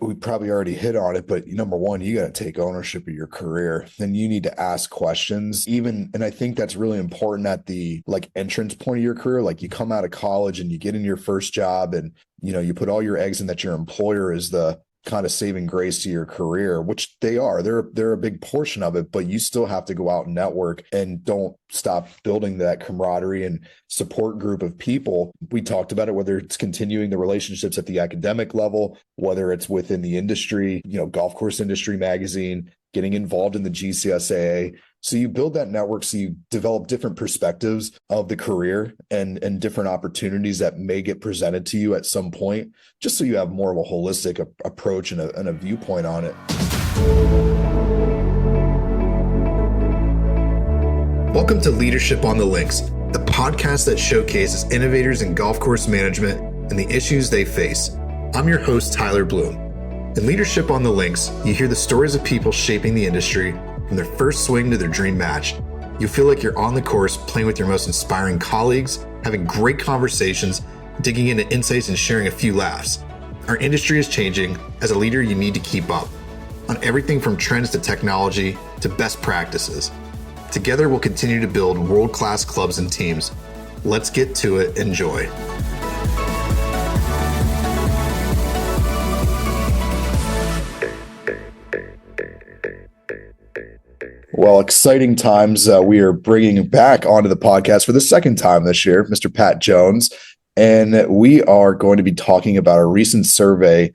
we probably already hit on it, but number one, you got to take ownership of your career. Then you need to ask questions. Even, and I think that's really important at the like entrance point of your career. Like you come out of college and you get in your first job and you put all your eggs in that your employer is the kind of saving grace to your career, which they are. They're a big portion of it, but you still have to go out and network and don't stop building that camaraderie and support group of people. We talked about it, whether it's continuing the relationships at the academic level, whether it's within the industry, Golf Course Industry Magazine, getting involved in the GCSAA. So you build that network, so you develop different perspectives of the career and different opportunities that may get presented to you at some point, just so you have more of a holistic approach and a viewpoint on it. Welcome to Leadership on the Links, the podcast that showcases innovators in golf course management and the issues they face. I'm your host, Tyler Bloom. In Leadership on the Links, you hear the stories of people shaping the industry from their first swing to their dream match. You feel like you're on the course playing with your most inspiring colleagues, having great conversations, digging into insights and sharing a few laughs. Our industry is changing. As a leader, you need to keep up on everything from trends to technology to best practices. Together, we'll continue to build world-class clubs and teams. Let's get to it. Enjoy. Well, exciting times. We are bringing back onto the podcast for the second time this year, Mr. Pat Jones, and we are going to be talking about a recent survey,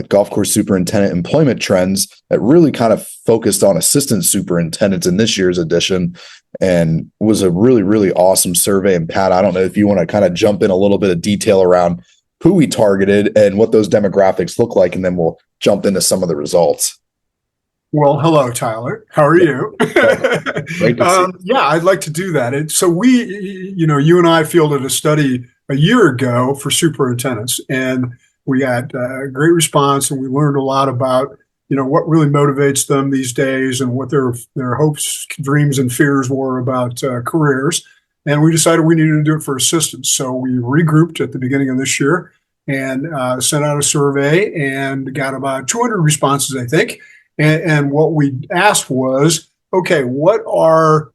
Golf Course Superintendent Employment Trends, that really kind of focused on assistant superintendents in this year's edition, and was a really, really awesome survey. And Pat, I don't know if you want to kind of jump in a little bit of detail around who we targeted and what those demographics look like, and then we'll jump into some of the results. Well, hello, Tyler. How are you? Great to see. Yeah, I'd like to do that. So you and I fielded a study a year ago for superintendents, and we had a great response, and we learned a lot about, what really motivates them these days and what their hopes, dreams, and fears were about careers. And we decided we needed to do it for assistants. So we regrouped at the beginning of this year and sent out a survey and got about 200 responses, I think. And what we asked was, okay, what are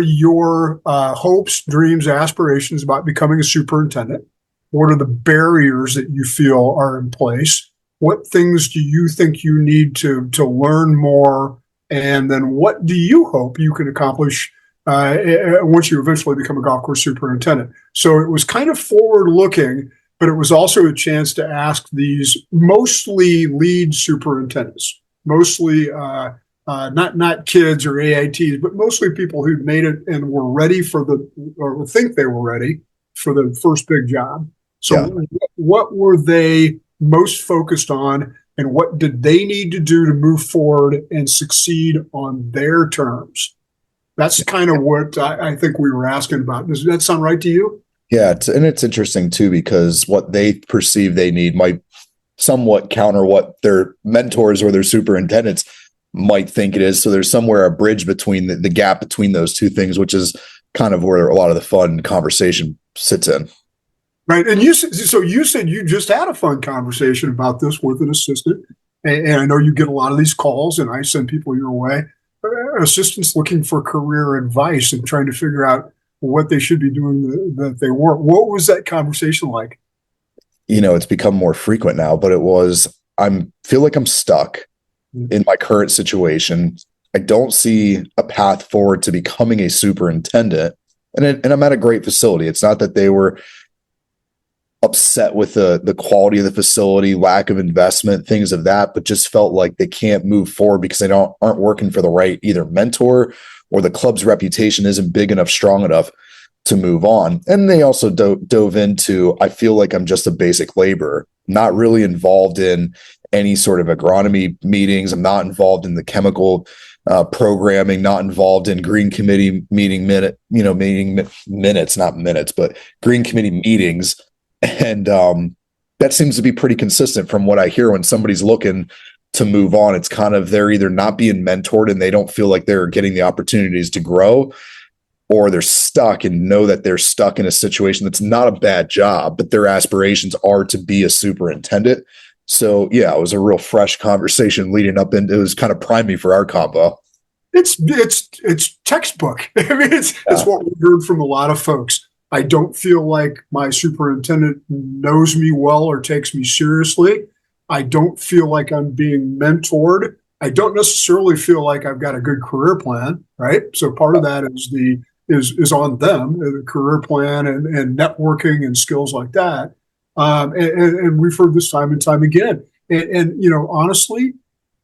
your hopes, dreams, aspirations about becoming a superintendent? What are the barriers that you feel are in place? What things do you think you need to learn more? And then what do you hope you can accomplish once you eventually become a golf course superintendent? So it was kind of forward-looking, but it was also a chance to ask these mostly lead superintendents. Mostly not kids or AITs, but mostly people who'd made it and were ready or think they were ready for the first big job. So What were they most focused on, and what did they need to do to move forward and succeed on their terms? That's kind of what I think we were asking about. Does that sound right to you? Yeah, and it's interesting too, because what they perceive they need might somewhat counter what their mentors or their superintendents might think it is. So there's somewhere a bridge between the gap between those two things, which is kind of where a lot of the fun conversation sits in. Right. And you said you just had a fun conversation about this with an assistant. And I know you get a lot of these calls, and I send people your way. Assistants looking for career advice and trying to figure out what they should be doing that they weren't. What was that conversation like? It's become more frequent now, but I feel like I'm stuck in my current situation. I don't see a path forward to becoming a superintendent, and I'm at a great facility. It's not that they were upset with the quality of the facility, lack of investment, things of that, but just felt like they can't move forward because they aren't working for the right either mentor, or the club's reputation isn't big enough, strong enough to move on. And they also dove into, I feel like I'm just a basic laborer, not really involved in any sort of agronomy meetings. I'm not involved in the chemical programming, not involved in green committee meeting minutes, not minutes, but green committee meetings. And that seems to be pretty consistent from what I hear when somebody's looking to move on. It's kind of, they're either not being mentored and they don't feel like they're getting the opportunities to grow, or they're stuck and know that they're stuck in a situation that's not a bad job, but their aspirations are to be a superintendent. So yeah, it was a real fresh conversation leading up, and it was kind of primed me for our combo. It's textbook. I mean, it's what we heard from a lot of folks. I don't feel like my superintendent knows me well or takes me seriously. I don't feel like I'm being mentored. I don't necessarily feel like I've got a good career plan, right? So part of that is on them, the career plan and networking and skills like that. And we've heard this time and time again. And honestly,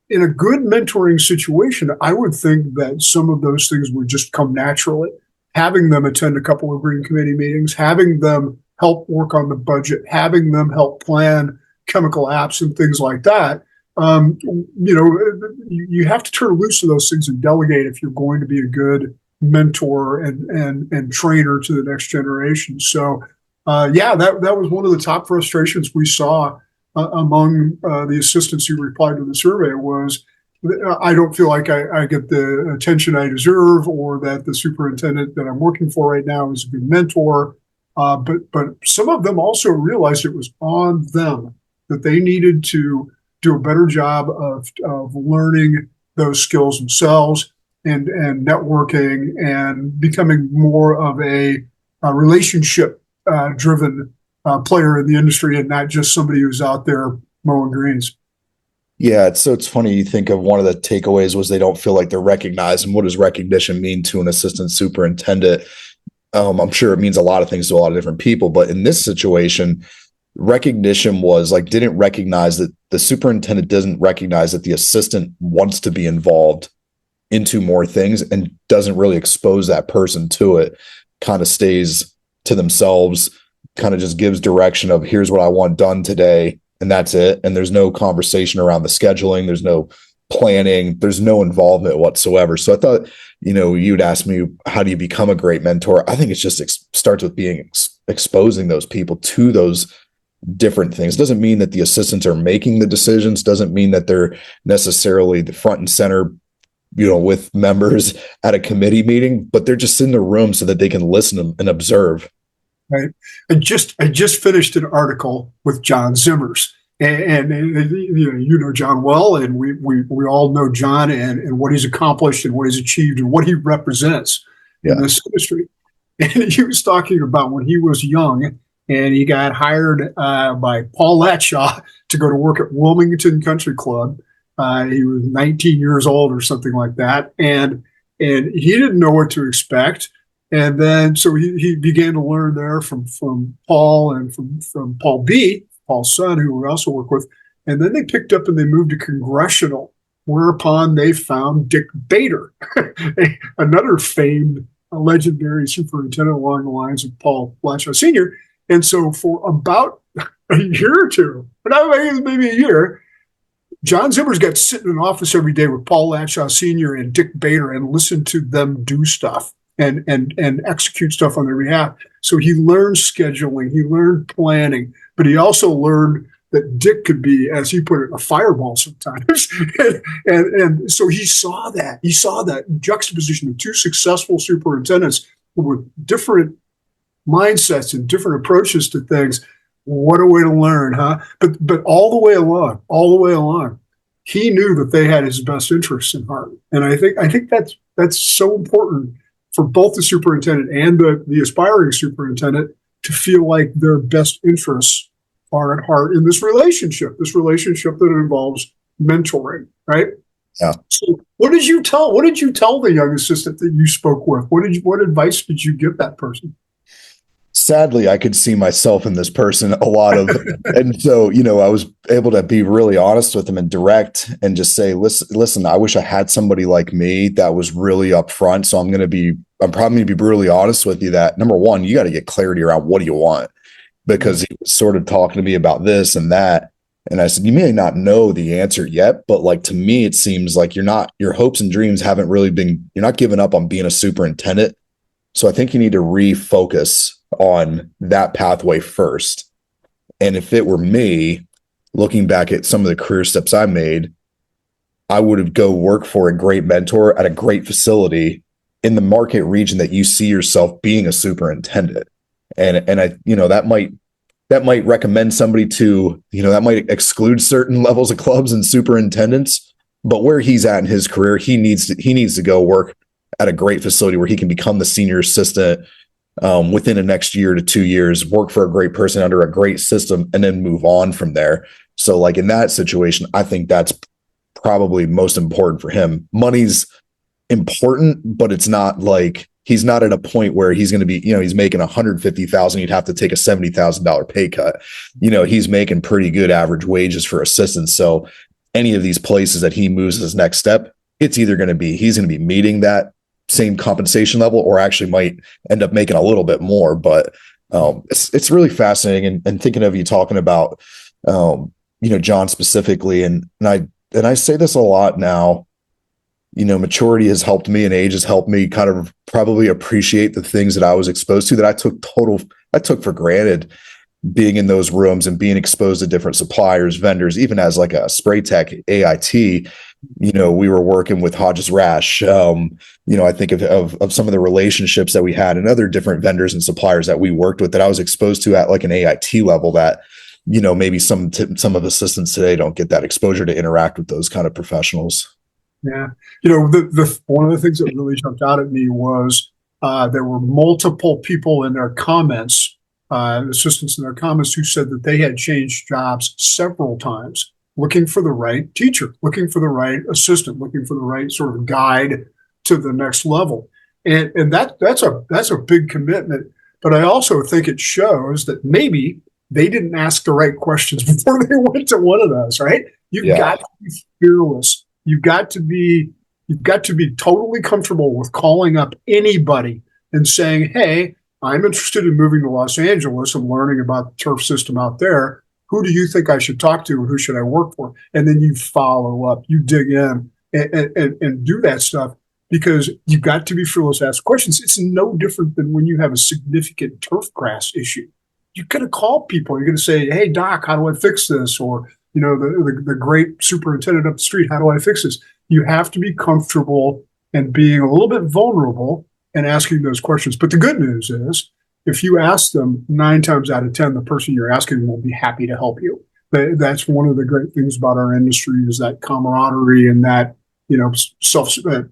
in a good mentoring situation, I would think that some of those things would just come naturally. Having them attend a couple of green committee meetings, having them help work on the budget, having them help plan chemical apps and things like that. You have to turn loose of those things and delegate if you're going to be a good mentor and trainer to the next generation. So, that was one of the top frustrations we saw among the assistants who replied to the survey was, I don't feel like I get the attention I deserve, or that the superintendent that I'm working for right now is a good mentor. But some of them also realized it was on them, that they needed to do a better job of learning those skills themselves and networking and becoming more of a relationship driven player in the industry, and not just somebody who's out there mowing greens. Yeah, it's funny. You think of one of the takeaways was they don't feel like they're recognized. And what does recognition mean to an assistant superintendent? I'm sure it means a lot of things to a lot of different people, but in this situation, recognition was like, didn't recognize that the superintendent doesn't recognize that the assistant wants to be involved into more things and doesn't really expose that person to it, kind of stays to themselves, kind of just gives direction of here's what I want done today. And that's it. And there's no conversation around the scheduling. There's no planning. There's no involvement whatsoever. So I thought, you'd ask me, how do you become a great mentor? I think it's just starts with being exposing those people to those different things. Doesn't mean that the assistants are making the decisions. Doesn't mean that they're necessarily the front and center, with members at a committee meeting, but they're just in the room so that they can listen and observe. Right. I just finished an article with John Zimmers, and John well, and we all know John and what he's accomplished and what he's achieved and what he represents in this industry. And he was talking about when he was young and he got hired by Paul Latshaw to go to work at Wilmington Country Club. He was 19 years old or something like that, and he didn't know what to expect. And then, so he began to learn there from Paul and from Paul B., Paul's son, who we also work with. And then they picked up and they moved to Congressional, whereupon they found Dick Bader, another famed, legendary superintendent along the lines of Paul Latshaw Sr. And so for about a year or two, but maybe a year, John Zimmers got to sit in an office every day with Paul Latshaw Sr. and Dick Bader and listen to them do stuff and execute stuff on their behalf. So he learned scheduling, he learned planning, but he also learned that Dick could be, as he put it, a fireball sometimes. and so he saw that juxtaposition of two successful superintendents with different mindsets and different approaches to things. What a way to learn, huh? But all the way along, he knew that they had his best interests in heart. And I think that's so important for both the superintendent and the aspiring superintendent to feel like their best interests are at heart in this relationship that involves mentoring, right? Yeah. So what did you tell the young assistant that you spoke with? What advice did you give that person? Sadly, I could see myself in this person a lot of, and so, I was able to be really honest with them and direct and just say, listen, I wish I had somebody like me that was really upfront. So I'm probably going to be brutally honest with you that, number one, you got to get clarity around what do you want, because he was sort of talking to me about this and that. And I said, you may not know the answer yet, but like, to me, it seems like your hopes and dreams haven't really you're not giving up on being a superintendent. So I think you need to refocus on that pathway first. And if it were me, looking back at some of the career steps I made, I would have go work for a great mentor at a great facility in the market region that you see yourself being a superintendent. And I, that might that might recommend somebody to, that might exclude certain levels of clubs and superintendents. But where he's at in his career, he needs to go work at a great facility where he can become the senior assistant within the next year to 2 years, work for a great person under a great system, and then move on from there. So like in that situation, I think that's probably most important for him. Money's important, but it's not like he's not at a point where he's going to be, he's making $150,000. You'd have to take a $70,000 pay cut. He's making pretty good average wages for assistants. So any of these places that he moves his next step, it's either going to be, he's going to be meeting that same compensation level or actually might end up making a little bit more. But it's really fascinating. And thinking of you talking about, John specifically, and I say this a lot now, maturity has helped me and age has helped me kind of probably appreciate the things that I was exposed to that I took for granted, being in those rooms and being exposed to different suppliers, vendors, even as like a spray tech AIT, we were working with Hodges Rash. I think of some of the relationships that we had and other different vendors and suppliers that we worked with that I was exposed to at like an AIT level that, maybe some of assistants today don't get that exposure to interact with those kind of professionals. Yeah. The one of the things that really jumped out at me was there were multiple people in their comments, assistants in their comments, who said that they had changed jobs several times, looking for the right teacher, looking for the right assistant, looking for the right sort of guide to the next level. And that's a big commitment. But I also think it shows that maybe they didn't ask the right questions before they went to one of those, right? You've got to be fearless. You've got to be totally comfortable with calling up anybody and saying, hey, I'm interested in moving to Los Angeles and learning about the turf system out there. Who do you think I should talk to and who should I work for? And then you follow up, you dig in and do that stuff, because you've got to be fearless to ask questions. It's no different than when you have a significant turf grass issue. You're going to call people. You're going to say, hey, doc, how do I fix this? Or, the great superintendent up the street, how do I fix this? You have to be comfortable and being a little bit vulnerable and asking those questions. But the good news is, if you ask them, 9 times out of 10, the person you're asking will be happy to help you. That's one of the great things about our industry, is that camaraderie and that,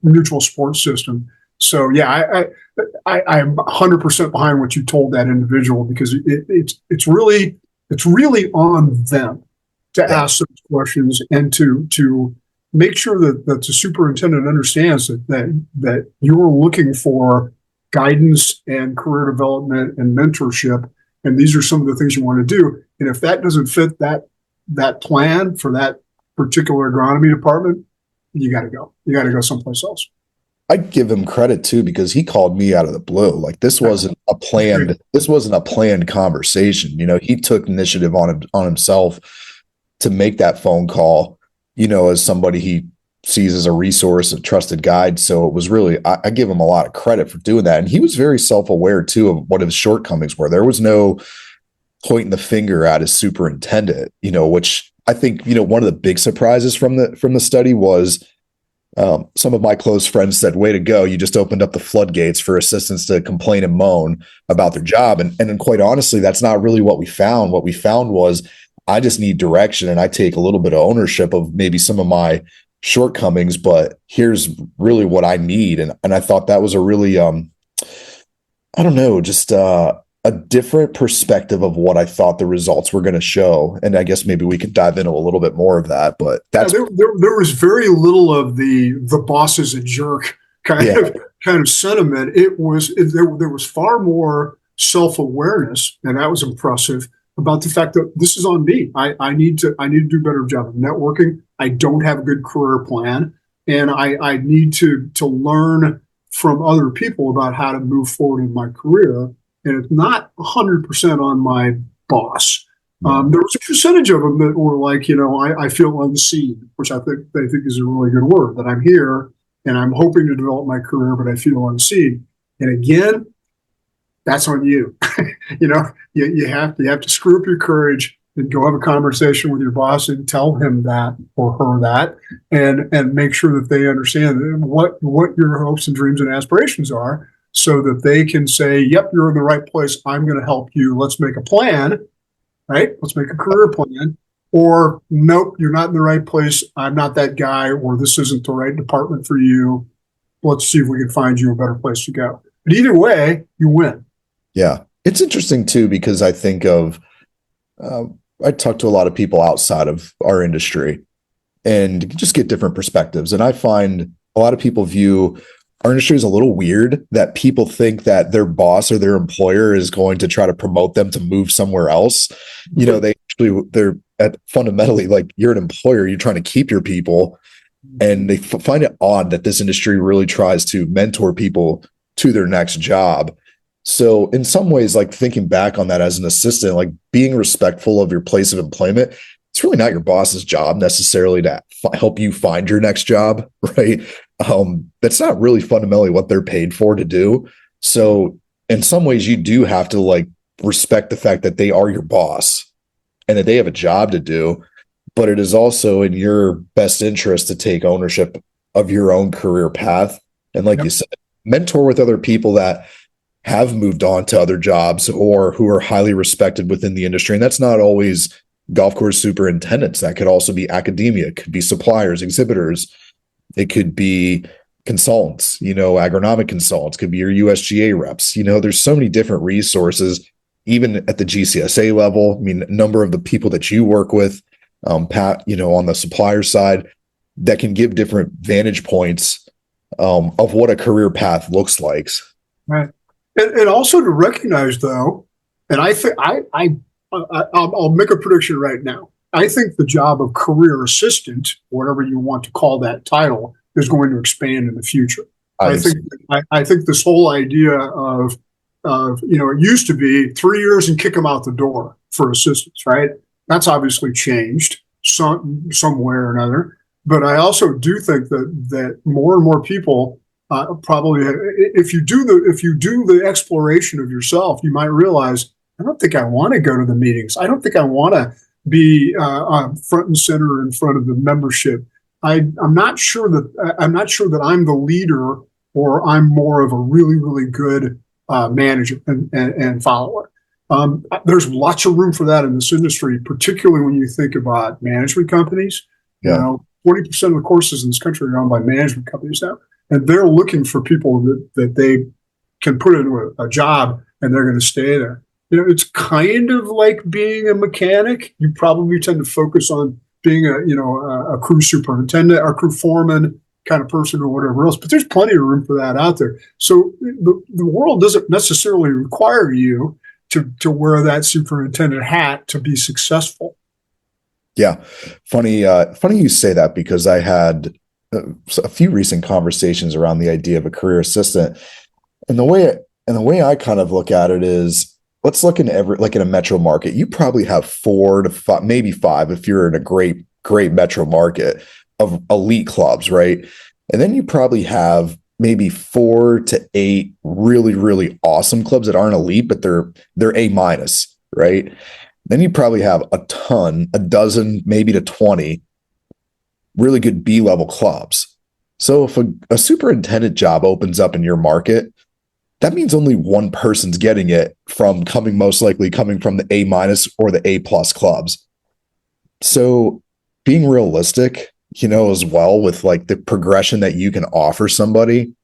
mutual support system. So yeah, I'm 100% behind what you told that individual, because it's really on them to ask those questions and to make sure that the superintendent understands that you're looking for guidance and career development and mentorship, and these are some of the things you want to do. And if that doesn't fit that plan for that particular agronomy department, you got to go. You got to go someplace else. I'd give him credit too, because he called me out of the blue. Like this wasn't a planned conversation. He took initiative on himself to make that phone call, as somebody he sees as a resource, a trusted guide. So it was really, I give him a lot of credit for doing that. And he was very self-aware too of what his shortcomings were. There was no pointing the finger at his superintendent, which I think, one of the big surprises from the study was, some of my close friends said, way to go. You just opened up the floodgates for assistants to complain and moan about their job. And quite honestly, that's not really what we found. What we found was, I just need direction, and I take a little bit of ownership of maybe some of my shortcomings, but here's really what I need. And I thought that was a really, just a different perspective of what I thought the results were going to show. And I guess maybe we could dive into a little bit more of that, but that's there was very little of the boss is a jerk kind of sentiment. There was far more self-awareness, and that was impressive, about the fact that this is on me. I need to do a better job of networking. I don't have a good career plan, and I need to learn from other people about how to move forward in my career. And it's not 100% on my boss. There was a percentage of them that were like, I feel unseen, which I think is a really good word, that I'm here and I'm hoping to develop my career, but I feel unseen. And again, that's on you. You have to screw up your courage and go have a conversation with your boss and tell him that or her that, and make sure that they understand what your hopes and dreams and aspirations are, so that they can say, yep, you're in the right place. I'm going to help you. Let's make a plan. right? Let's make a career plan. Or nope, you're not in the right place. I'm not that guy, or this isn't the right department for you. Let's see if we can find you a better place to go. But either way, you win. Yeah. It's interesting too, because I think of, I talk to a lot of people outside of our industry and just get different perspectives. And I find a lot of people view our industry as a little weird, that people think that their boss or their employer is going to try to promote them to move somewhere else. You know, they're fundamentally like, you're an employer, you're trying to keep your people. And they find it odd that this industry really tries to mentor people to their next job. So in some ways, like thinking back on that as an assistant, like being respectful of your place of employment, it's really not your boss's job necessarily to help you find your next job, right? That's not really fundamentally what they're paid for to do. So in some ways, you do have to like respect the fact that they are your boss and that they have a job to do, but it is also in your best interest to take ownership of your own career path. And like you said, mentor with other people that have moved on to other jobs or who are highly respected within the industry. And that's not always golf course superintendents. That could also be academia, it could be suppliers, exhibitors. It could be consultants, agronomic consultants, could be your USGA reps. There's so many different resources, even at the GCSA level. I mean, a number of the people that you work with, Pat, on the supplier side, that can give different vantage points of what a career path looks like. Right. And also to recognize, though, and I think I'll make a prediction right now. I think the job of career assistant, whatever you want to call that title, is going to expand in the future. I think this whole idea of it used to be 3 years and kick them out the door for assistants, right? That's obviously changed somewhere or another. But I also do think that more and more people probably, if you do the exploration of yourself, you might realize, I don't think I want to go to the meetings. I don't think I want to be front and center in front of the membership. I'm not sure that I'm the leader, or I'm more of a really, really good manager and follower. There's lots of room for that in this industry, particularly when you think about management companies. Yeah. 40% of the courses in this country are owned by management companies now, and they're looking for people that they can put into a job and they're going to stay there. It's kind of like being a mechanic. You probably tend to focus on being a crew superintendent or crew foreman kind of person or whatever else, but there's plenty of room for that out there. So the world doesn't necessarily require you to wear that superintendent hat to be successful. Yeah. Funny you say that, because I had a few recent conversations around the idea of a career assistant. And the way I kind of look at it is, let's look in in a metro market. You probably have 4 to 5, maybe 5, if you're in a great metro market, of elite clubs, right? And then you probably have maybe 4 to 8 really, really awesome clubs that aren't elite, but they're A-, right? Then you probably have a dozen, maybe to 20 really good B-level clubs. So if a superintendent job opens up in your market, that means only one person's getting it, most likely coming from the A- or the A+ clubs. So being realistic, as well, with like the progression that you can offer somebody,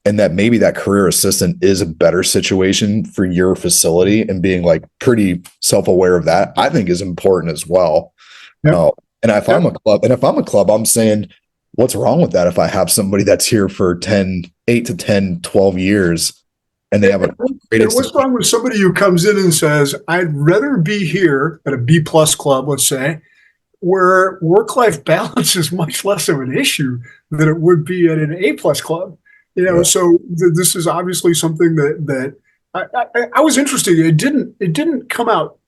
and that maybe that career assistant is a better situation for your facility, and being like pretty self-aware of that, I think is important as well. Yep. And if I'm a club, I'm saying, what's wrong with that if I have somebody that's here for 8 to 10, 12 years, and they have a great experience? What's wrong with somebody who comes in and says, I'd rather be here at a B+ club, let's say, where work-life balance is much less of an issue than it would be at an A+ club. So this is obviously something that I was interested in. It didn't come out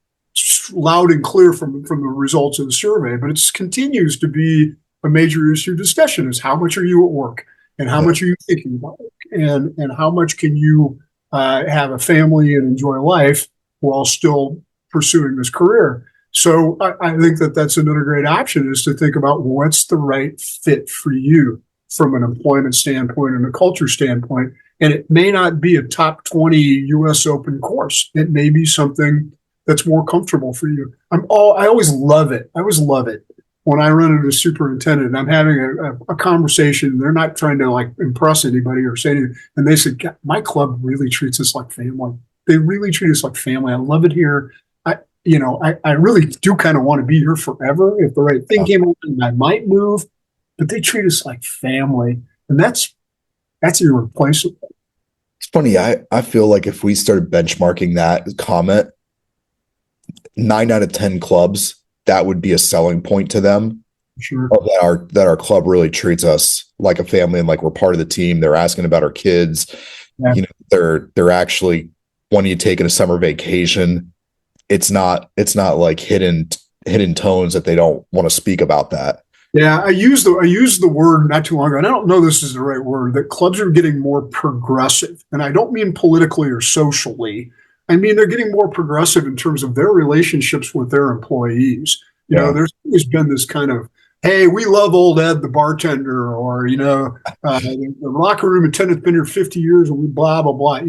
loud and clear from the results of the survey, but it continues to be a major issue of discussion: is how much are you at work, and how much are you thinking about work, and how much can you have a family and enjoy life while still pursuing this career. So I think that's another great option, is to think about what's the right fit for you from an employment standpoint and a culture standpoint. And it may not be a top 20 US Open course. It may be something that's more comfortable for you. I always love it. I always love it when I run into a superintendent and I'm having a conversation. They're not trying to like impress anybody or say anything. And they said, my club really treats us like family. They really treat us like family. I love it here. I really do kind of want to be here forever. If the right thing came along, I might move, but they treat us like family. And that's irreplaceable. It's funny. I feel like if we started benchmarking that comment, 9 out of 10 clubs, that would be a selling point to them. Sure. That our club really treats us like a family and like we're part of the team. They're asking about our kids. Yeah. They're actually wanting you taking a summer vacation. It's not like hidden tones that they don't want to speak about that. Yeah, I used the word not too long ago, and I don't know this is the right word, that clubs are getting more progressive. And I don't mean politically or socially. I mean, they're getting more progressive in terms of their relationships with their employees. You know, there's always been this kind of, hey, we love old Ed, the bartender, or, the locker room attendant's been here 50 years and we blah, blah, blah.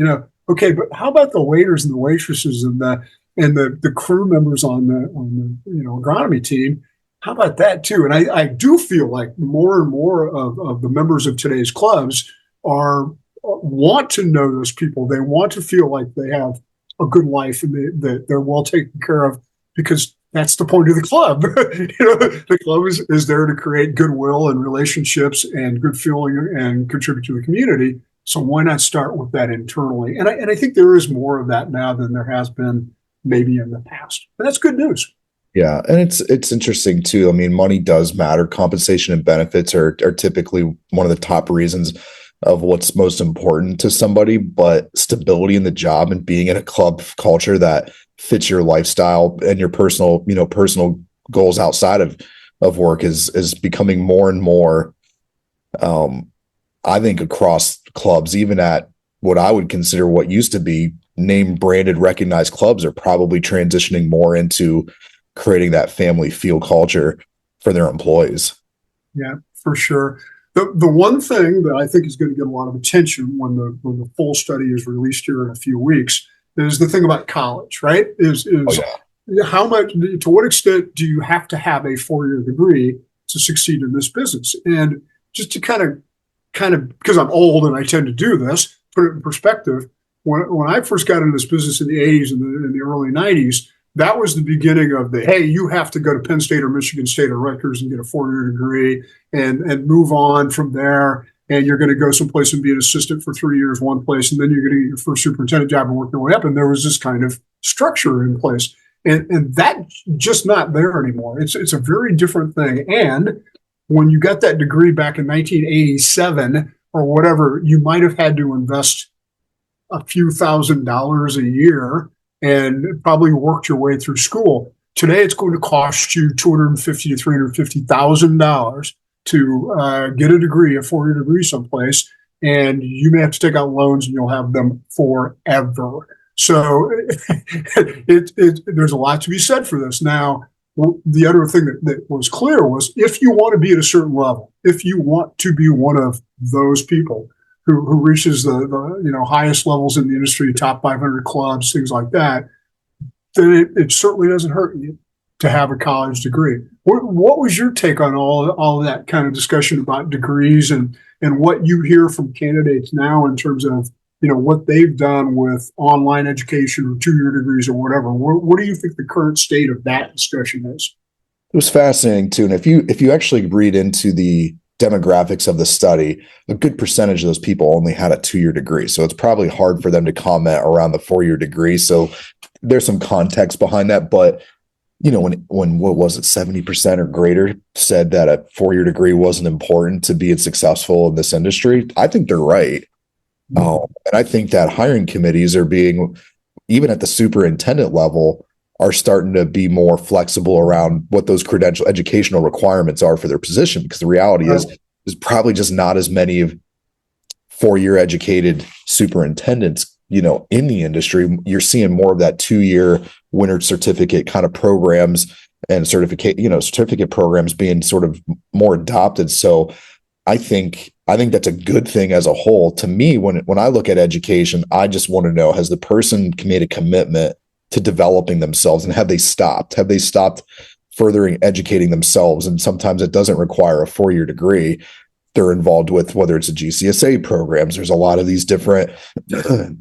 Okay, but how about the waiters and the waitresses and the crew members on the agronomy team? How about that too? And I do feel like more and more of the members of today's clubs want to know those people. They want to feel like they have a good life and that they're well taken care of, because that's the point of the club. The club is there to create goodwill and relationships and good feeling and contribute to the community. So why not start with that internally? And I think there is more of that now than there has been maybe in the past. But that's good news. Yeah, and it's interesting too. I mean, money does matter. Compensation and benefits are typically one of the top reasons of what's most important to somebody, but stability in the job and being in a club culture that fits your lifestyle and your personal goals outside of work is becoming more and more, I think, across clubs, even at what I would consider what used to be name branded recognized clubs, are probably transitioning more into creating that family feel culture for their employees. Yeah, for sure. The one thing that I think is going to get a lot of attention when the full study is released here in a few weeks is the thing about college, right? How much, to what extent do you have to have a 4-year degree to succeed in this business? And just to kind of, because I'm old and I tend to do this, put it in perspective. When I first got into this business in the 80s and in the early 90s, that was the beginning of hey, you have to go to Penn State or Michigan State or Rutgers and get a 4-year degree and move on from there. And you're going to go someplace and be an assistant for 3 years, one place, and then you're going to get your first superintendent job and work your way up. And there was this kind of structure in place. And that's just not there anymore. It's a very different thing. And when you got that degree back in 1987 or whatever, you might have had to invest a few $1,000s a year and probably worked your way through school. Today, it's going to cost you $250,000 to $350,000 to get a degree, a 4-year degree someplace, and you may have to take out loans and you'll have them forever. So there's a lot to be said for this. Now, the other thing that was clear was if you want to be at a certain level, if you want to be one of those people who reaches the highest levels in the industry, top 500 clubs, things like that, then it certainly doesn't hurt you to have a college degree. What was your take on all of that kind of discussion about degrees and what you hear from candidates now in terms of what they've done with online education or 2-year degrees or whatever? What do you think the current state of that discussion is? It was fascinating too, and if you actually read into the demographics of the study, a good percentage of those people only had a 2-year degree. So it's probably hard for them to comment around the 4-year degree. So there's some context behind that. But, when what was it, 70% or greater said that a 4-year degree wasn't important to being successful in this industry, I think they're right. And I think that hiring committees are being, even at the superintendent level, are starting to be more flexible around what those educational requirements are for their position. Because the reality is there's probably just not as many of 4-year educated superintendents, in the industry. You're seeing more of that 2-year winter certificate kind of programs and certificate programs being sort of more adopted. So I think that's a good thing as a whole. To me, when I look at education, I just want to know, has the person made a commitment to developing themselves? And have they stopped? Have they stopped furthering educating themselves? And sometimes it doesn't require a 4-year degree. They're involved with, whether it's a GCSA programs, there's a lot of these different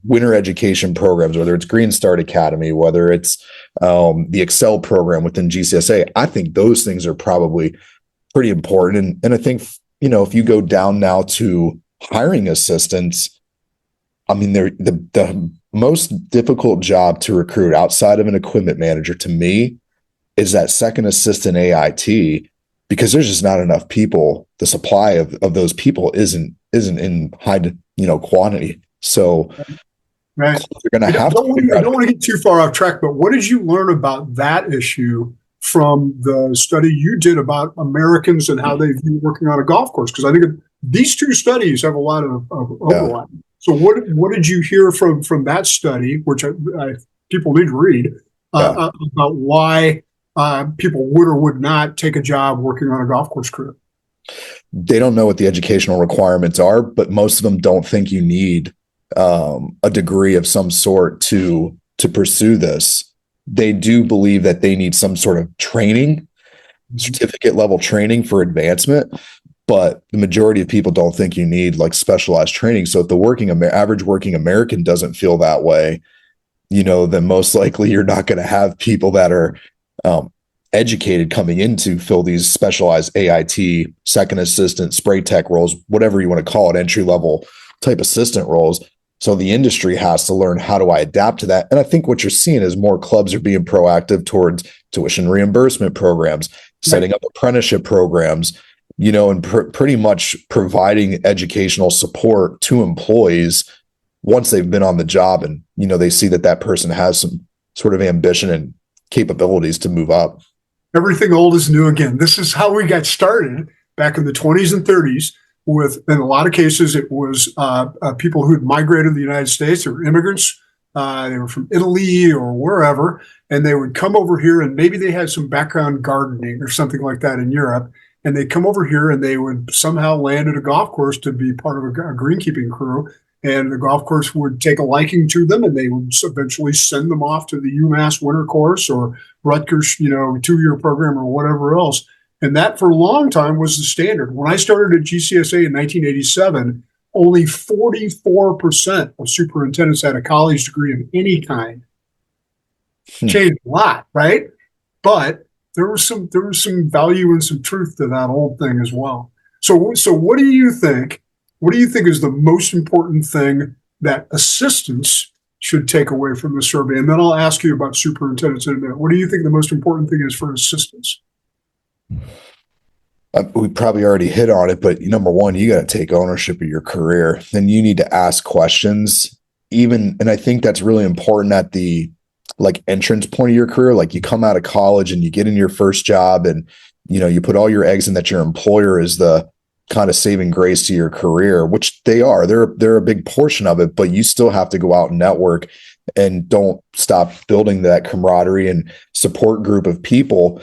winter education programs, whether it's Green Start Academy, whether it's the Excel program within GCSA. I think those things are probably pretty important. And I think, if you go down now to hiring assistants, I mean, they're the most difficult job to recruit outside of an equipment manager to me is that second assistant AIT, because there's just not enough people. The supply of those people isn't in high, quantity. So right. They're going to have I don't want to get too far off track, but what did you learn about that issue from the study you did about Americans and how they view working on a golf course? Because I think these two studies have a lot of overlap. Yeah. So what did you hear from that study, which people need to read, about why people would or would not take a job working on a golf course crew? They don't know what the educational requirements are, but most of them don't think you need a degree of some sort to pursue this. They do believe that they need some sort of training, certificate level training for advancement, but the majority of people don't think you need like specialized training. So if the average working American doesn't feel that way, then most likely you're not going to have people that are educated coming in to fill these specialized AIT, second assistant, spray tech roles, whatever you want to call it, entry level type assistant roles. So the industry has to learn, how do I adapt to that? And I think what you're seeing is more clubs are being proactive towards tuition reimbursement programs, setting up apprenticeship programs, and pretty much providing educational support to employees once they've been on the job and, they see that person has some sort of ambition and capabilities to move up. Everything old is new again. This is how we got started back in the 20s and 30s with, in a lot of cases, it was people who had migrated to the United States. They were immigrants. They were from Italy or wherever, and they would come over here, and maybe they had some background gardening or something like that in Europe. And they'd come over here and they would somehow land at a golf course to be part of a greenkeeping crew. And the golf course would take a liking to them, and they would eventually send them off to the UMass winter course or Rutgers, 2-year program or whatever else. And that for a long time was the standard. When I started at GCSA in 1987, only 44% of superintendents had a college degree of any kind. Changed a lot, right? But there was some value and some truth to that old thing as well. So what do you think? What do you think is the most important thing that assistants should take away from the survey? And then I'll ask you about superintendents in a minute. What do you think the most important thing is for assistants? We probably already hit on it, but number one, you got to take ownership of your career. Then you need to ask questions. And I think that's really important at the entrance point of your career. Like you come out of college and you get in your first job, and you put all your eggs in that your employer is the kind of saving grace to your career, which they are. They're a big portion of it, but you still have to go out and network and don't stop building that camaraderie and support group of people.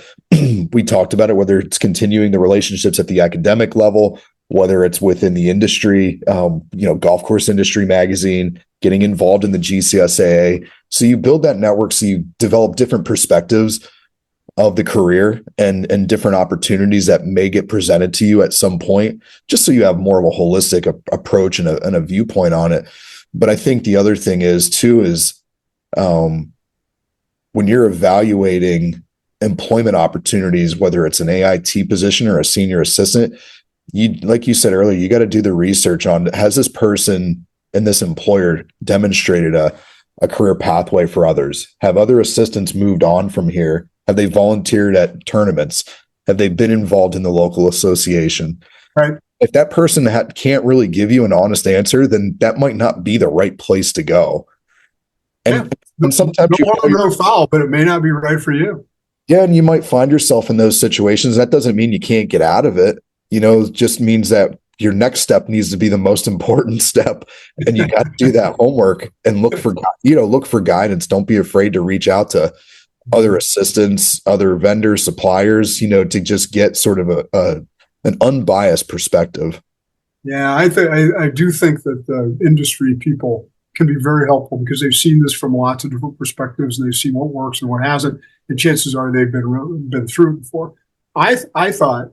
We talked about it, whether it's continuing the relationships at the academic level, whether it's within the industry, Golf Course Industry Magazine, getting involved in the GCSAA. So you build that network, so you develop different perspectives of the career and different opportunities that may get presented to you at some point, just so you have more of a holistic approach and a viewpoint on it. But I think the other thing is when you're evaluating employment opportunities, whether it's an AIT position or a senior assistant, like you said earlier, you got to do the research on, has this person and this employer demonstrated a career pathway for others? Have other assistants moved on from here? Have they volunteered at tournaments? Have they been involved in the local association? Right. If that person can't really give you an honest answer, then that might not be the right place to go. And sometimes no foul, but it may not be right for you. Yeah, and you might find yourself in those situations. That doesn't mean you can't get out of it. It just means that your next step needs to be the most important step, and you got to do that homework and look for guidance. Don't be afraid to reach out to other assistants, other vendors, suppliers, to just get sort of an unbiased perspective. Yeah, I do think that the industry people can be very helpful because they've seen this from lots of different perspectives and they've seen what works and what hasn't. And chances are they've been through it before. I thought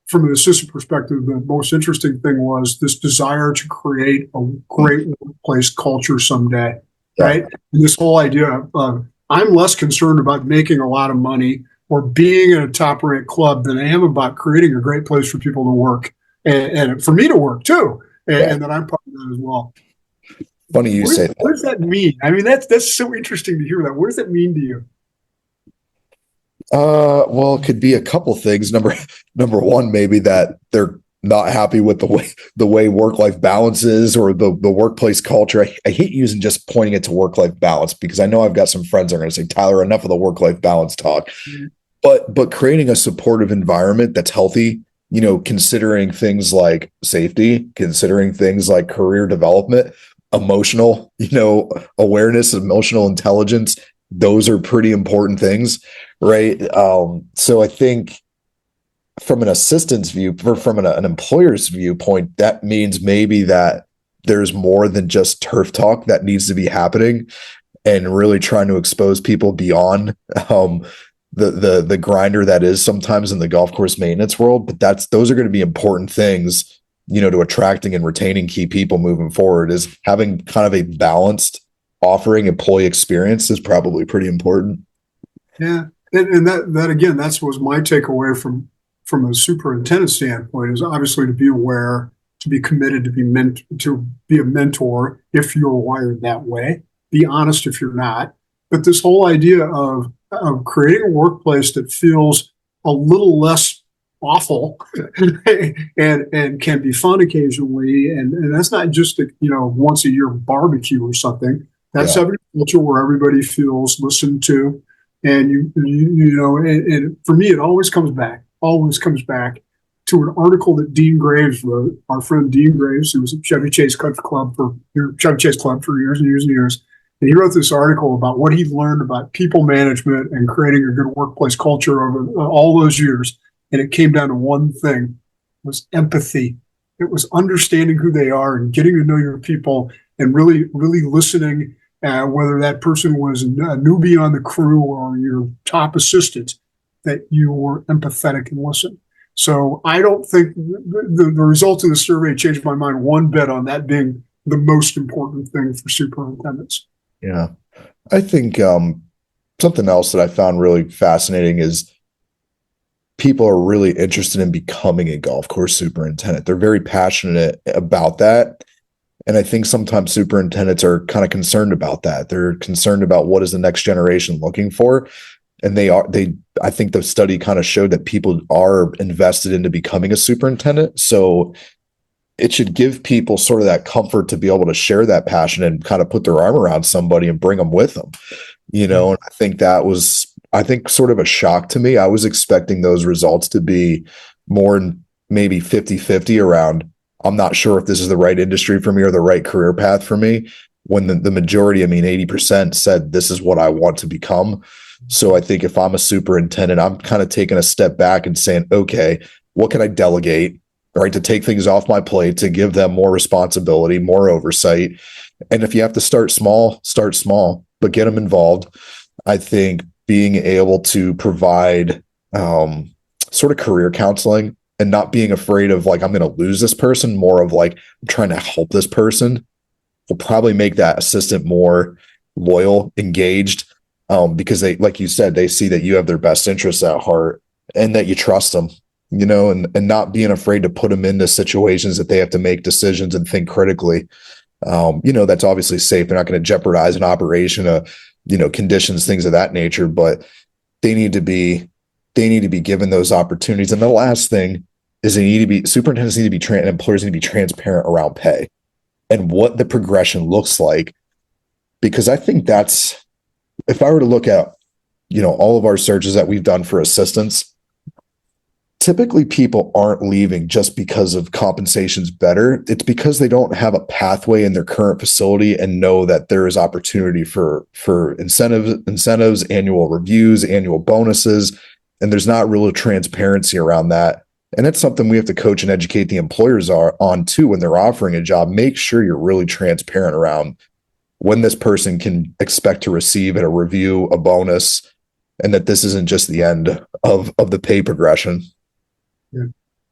from an assistant perspective, the most interesting thing was this desire to create a great workplace culture someday, right? And this whole idea of I'm less concerned about making a lot of money or being in a top-ranked club than I am about creating a great place for people to work and for me to work too, and that I'm part of that as well. Funny you say that. What does that mean? I mean, that's so interesting to hear that. What does that mean to you? Well, it could be a couple things. Number one, maybe that they're not happy with the way work-life balance is or the workplace culture. I hate using just pointing it to work-life balance because I know I've got some friends that are going to say, Tyler, enough of the work-life balance talk. Mm-hmm. But creating a supportive environment that's healthy, considering things like safety, considering things like career development, emotional, awareness, emotional intelligence, those are pretty important things, right? So I think from an assistant's view, from an employer's viewpoint, that means maybe that there's more than just turf talk that needs to be happening and really trying to expose people beyond the grinder that is sometimes in the golf course maintenance world. But those are going to be important things, to attracting and retaining key people moving forward. Is having kind of a balanced offering employee experience is probably pretty important. Yeah. And that again, that was my takeaway from a superintendent standpoint is obviously to be aware, to be committed, to be a mentor if you're wired that way. Be honest if you're not. But this whole idea of creating a workplace that feels a little less awful and can be fun occasionally, and that's not just a once a year barbecue or something. That's every culture where everybody feels listened to, and and for me, it always comes back to an article that Dean Graves wrote. Our friend Dean Graves, who was at Chevy Chase Club for years and years and years. And he wrote this article about what he'd learned about people management and creating a good workplace culture over all those years. And it came down to one thing, was empathy. It was understanding who they are and getting to know your people and really, really listening, whether that person was a newbie on the crew or your top assistant, that you were empathetic and listened. So I don't think the results of the survey changed my mind one bit on that being the most important thing for superintendents. Yeah. I think something else that I found really fascinating is people are really interested in becoming a golf course superintendent. They're very passionate about that. And I think sometimes superintendents are kind of concerned about that. They're concerned about what is the next generation looking for. And I think the study kind of showed that people are invested into becoming a superintendent. So it should give people sort of that comfort to be able to share that passion and kind of put their arm around somebody and bring them with them, and I think that was, sort of a shock to me. I was expecting those results to be more maybe 50-50 around, I'm not sure if this is the right industry for me or the right career path for me, when the majority, 80% said this is what I want to become. So I think if I'm a superintendent, I'm kind of taking a step back and saying, okay, what can I delegate, right? To take things off my plate, to give them more responsibility, more oversight. And if you have to start small, but get them involved. I think being able to provide sort of career counseling and not being afraid of like, I'm going to lose this person, more of like, I'm trying to help this person, will probably make that assistant more loyal, engaged, because they, like you said, they see that you have their best interests at heart and that you trust them, and not being afraid to put them into situations that they have to make decisions and think critically. That's obviously safe. They're not going to jeopardize an operation, conditions, things of that nature, but they need to be given those opportunities. And the last thing is superintendents need to be and employers need to be transparent around pay and what the progression looks like. Because I think that's, if I were to look at, all of our searches that we've done for assistants, typically people aren't leaving just because of compensation's better. It's because they don't have a pathway in their current facility and know that there is opportunity for incentives, annual reviews, annual bonuses, and there's not real transparency around that. And that's something we have to coach and educate the employers on too when they're offering a job. Make sure you're really transparent around when this person can expect to receive in a review, a bonus, and that this isn't just the end of the pay progression.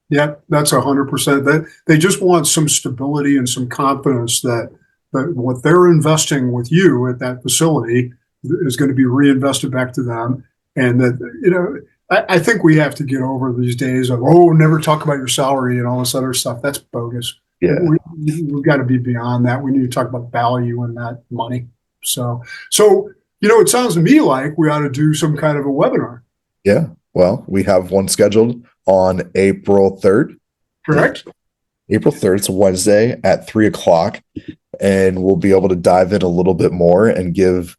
Yeah, that's 100%. That they just want some stability and some confidence that what they're investing with you at that facility is going to be reinvested back to them. And that, I think we have to get over these days of, never talk about your salary and all this other stuff. That's bogus. Yeah. We've got to be beyond that. We need to talk about value in that money. So, it sounds to me like we ought to do some kind of a webinar. Yeah. Well, we have one scheduled on April 3rd. Correct. April 3rd. It's a Wednesday at 3:00. And we'll be able to dive in a little bit more and give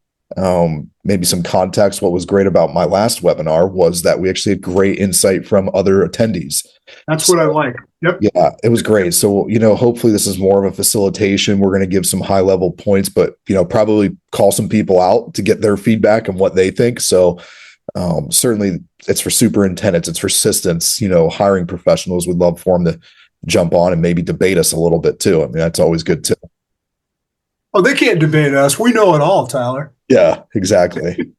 maybe some context. What was great about my last webinar was that we actually had great insight from other attendees. That's what I like. Yep. Yeah, it was great. So, hopefully this is more of a facilitation. We're going to give some high level points, but, probably call some people out to get their feedback and what they think. So certainly it's for superintendents, it's for assistants, hiring professionals. We'd love for them to jump on and maybe debate us a little bit too. I mean, that's always good too. Oh, they can't debate us. We know it all, Tyler. Yeah, exactly.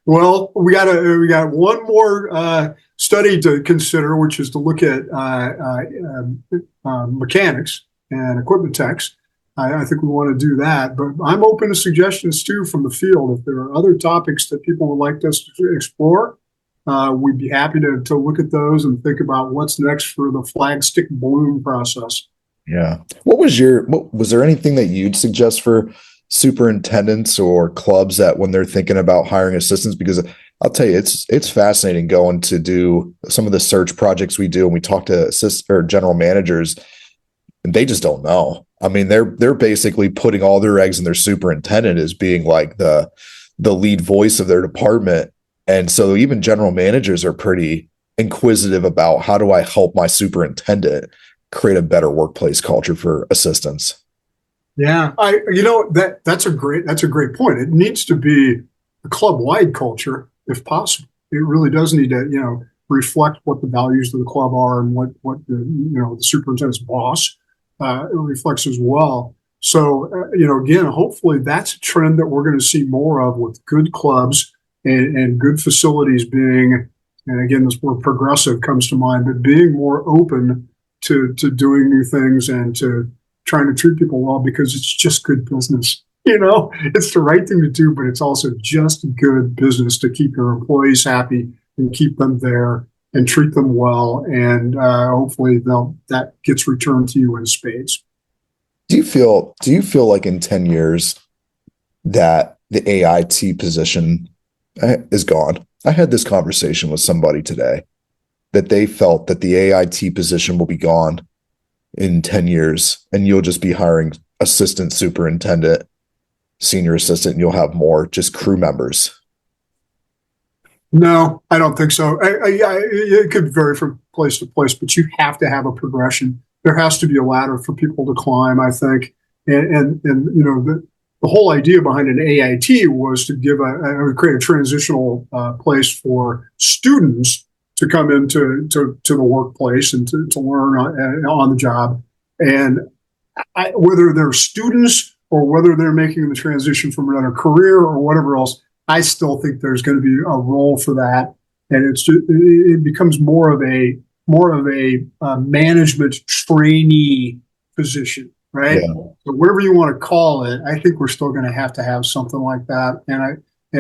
Well, we got one more study to consider, which is to look at mechanics and equipment techs. I think we want to do that, but I'm open to suggestions too from the field. If there are other topics that people would like us to explore, we'd be happy to look at those and think about what's next for the flag stick balloon process. Yeah. Was there anything that you'd suggest for superintendents or clubs that when they're thinking about hiring assistants? Because I'll tell you, it's fascinating going to do some of the search projects we do, and we talk to general managers, and they just don't know. I mean, they're basically putting all their eggs in their superintendent as being like the lead voice of their department. And so even general managers are pretty inquisitive about, how do I help my superintendent create a better workplace culture for assistants? Yeah, that's a great point. It needs to be a club-wide culture if possible. It really does need to, reflect what the values of the club are and what the superintendent's boss reflects as well. So, again, hopefully that's a trend that we're going to see more of with good clubs and good facilities being, and again, this word progressive comes to mind, but being more open to doing new things and to trying to treat people well, because it's just good business. It's the right thing to do, but it's also just good business to keep your employees happy and keep them there and treat them well. And hopefully that gets returned to you in spades. Do you feel like in 10 years that the AIT position is gone? I had this conversation with somebody today that they felt that the AIT position will be gone in 10 years and you'll just be hiring assistant superintendent, senior assistant, and you'll have more just crew members. No, I don't think so. It could vary from place to place, but you have to have a progression. There has to be a ladder for people to climb, I think. And the whole idea behind an AIT was to create a transitional place for students to come into the workplace and to learn on the job. And whether they're students or whether they're making the transition from another career or whatever else, I still think there's going to be a role for that, and it becomes more of a management trainee position, right? Yeah. So whatever you want to call it, I think we're still going to have something like that, and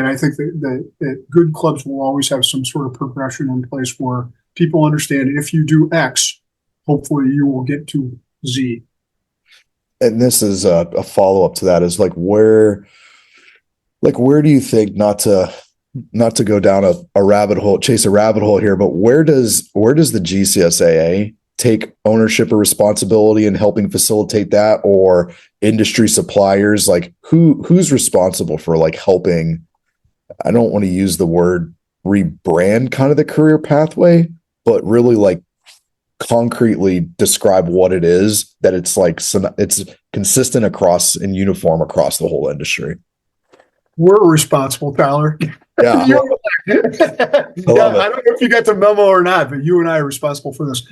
I think that good clubs will always have some sort of progression in place where people understand if you do X, hopefully you will get to Z. And this is a follow up to that is where do you think, not to go down a rabbit hole, chase a rabbit hole here, but where does the GCSAA take ownership or responsibility in helping facilitate that, or industry suppliers? Who's responsible for helping? I don't want to use the word rebrand kind of the career pathway, but really concretely describe what it is, that it's it's consistent across and uniform across the whole industry. We're responsible, Tyler. Yeah. I don't know if you got the memo or not, but you and I are responsible for this.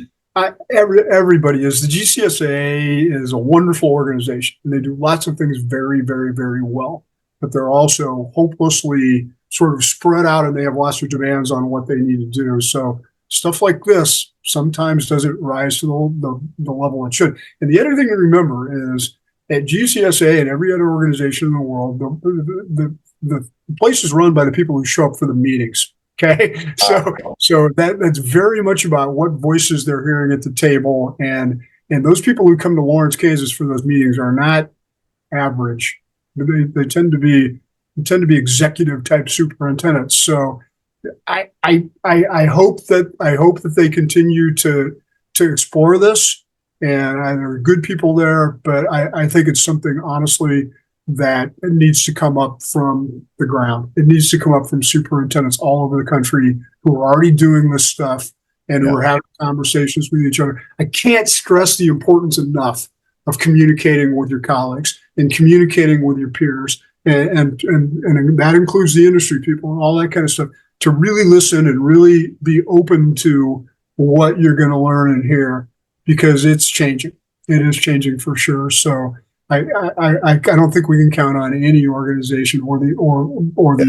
Everybody is. The GCSA is a wonderful organization, and they do lots of things very, very, very well. But they're also hopelessly sort of spread out, and they have lots of demands on what they need to do. So stuff like this sometimes doesn't rise to the level it should. And the other thing to remember is at GCSA and every other organization in the world, the place is run by the people who show up for the meetings. Okay. So that's very much about what voices they're hearing at the table. And those people who come to Lawrence, Kansas for those meetings are not average. They tend to be executive type superintendents. So I hope that they continue to explore this, and there are good people there, but I think it's something honestly that it needs to come up from the ground. It needs to come up from superintendents all over the country who are already doing this stuff and who are having conversations with each other. I can't stress the importance enough of communicating with your colleagues and communicating with your peers, and that includes the industry people and all that kind of stuff, to really listen and really be open to what you're going to learn and hear, because it's changing. It is changing for sure. So I don't think we can count on any organization or the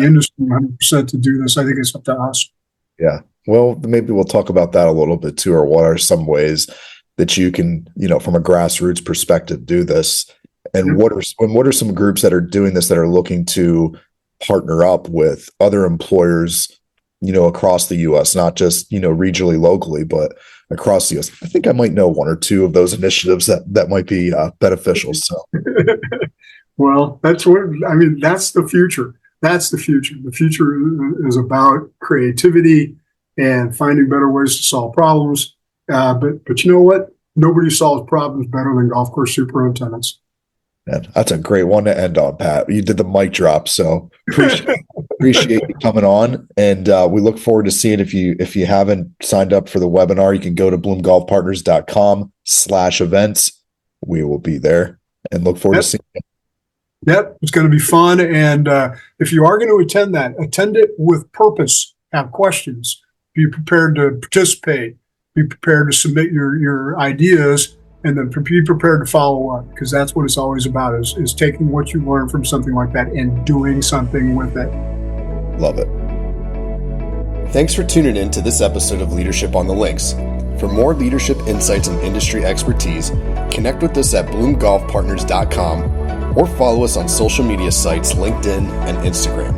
industry 100% to do this. I think it's up to us. Yeah. Well, maybe we'll talk about that a little bit too, or what are some ways that you can, from a grassroots perspective, do this, and what are some groups that are doing this that are looking to partner up with other employers, across the U.S., not just, regionally, locally, but across the U.S. I think I might know one or two of those initiatives that might be beneficial. So, well, that's the future. That's the future. The future is about creativity and finding better ways to solve problems. But you know what? Nobody solves problems better than golf course superintendents. Man, that's a great one to end on, Pat. You did the mic drop, so appreciate you coming on, and we look forward to seeing if you haven't signed up for the webinar, you can go to bloomgolfpartners.com/events. We will be there and look forward to seeing you. Yep, it's going to be fun, and if you are going to attend it with purpose. Have questions. Be prepared to participate. Be prepared to submit your ideas. And then be prepared to follow up, because that's what it's always about, is taking what you learn from something like that and doing something with it. Love it. Thanks for tuning in to this episode of Leadership on the Links. For more leadership insights and industry expertise, connect with us at bloomgolfpartners.com or follow us on social media sites LinkedIn and Instagram.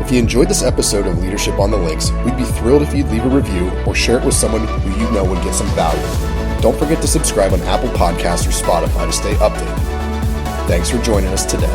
If you enjoyed this episode of Leadership on the Links, we'd be thrilled if you'd leave a review or share it with someone who you know would get some value. Don't forget to subscribe on Apple Podcasts or Spotify to stay updated. Thanks for joining us today.